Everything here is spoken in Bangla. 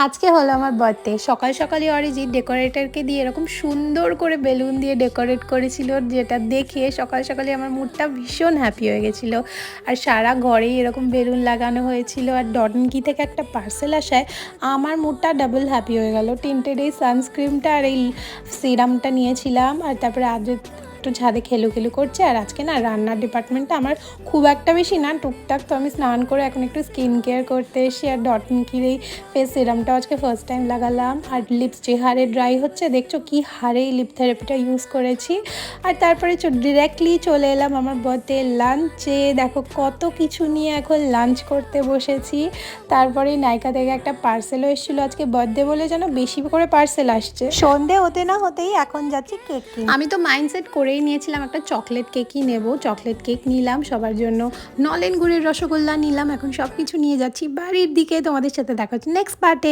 আজকে হলো আমার বার্থডে। সকাল সকালই অরিজিৎ ডেকোরেটরকে দিয়ে এরকম সুন্দর করে বেলুন দিয়ে ডেকোরেট করেছিল, যেটা দেখে সকাল সকালই আমার মুডটা ভীষণ হ্যাপি হয়ে গেছিলো। আর সারা ঘরেই এরকম বেলুন লাগানো হয়েছিল, আর ডনকি থেকে একটা পার্সেল আসায় আমার মুডটা ডাবল হ্যাপি হয়ে গেল। টিন্টেড এই সানস্ক্রিমটা আর এই সিরামটা নিয়েছিলাম, আর তারপরে আজ একটু ছাদে খেলু করছে। আর আজকে না রান্নার ডিপার্টমেন্টটা আমার খুব একটা বেশি না, টুকটাক। তো আমি স্নান করে এখন একটু স্কিন কেয়ার করতে এসি, আর ডটনকির এই ফেস সিরামটা আজকে ফার্স্ট টাইম লাগালাম। আর লিপস যে হারে ড্রাই হচ্ছে, দেখছো কি হারে এই লিপ থেরাপিটা ইউজ করেছি। আর তারপরে ডিরেক্টলি চলে এলাম আমার বার্থডে লাঞ্চে। দেখো কত কিছু নিয়ে এখন লাঞ্চ করতে বসেছি। তারপরে নাইকা থেকে একটা পার্সেলও এসেছিলো আজকে বার্থডে বলে, যেন বেশি করে পার্সেল আসছে। সন্ধে হতে না হতেই এখন যাচ্ছি কেক কিনতে। আমি তো মাইন্ডসেট করেই নিয়েছিলাম একটা চকলেট কেকই নেব। চকলেট কেক নিলাম সবার জন্য, নলেন গুড়ের রসগোল্লা নিলাম। এখন সব কিছু নিয়ে যাচ্ছি বাড়ির দিকে। তোমাদের সাথে দেখা হচ্ছে নেক্সট পার্টে।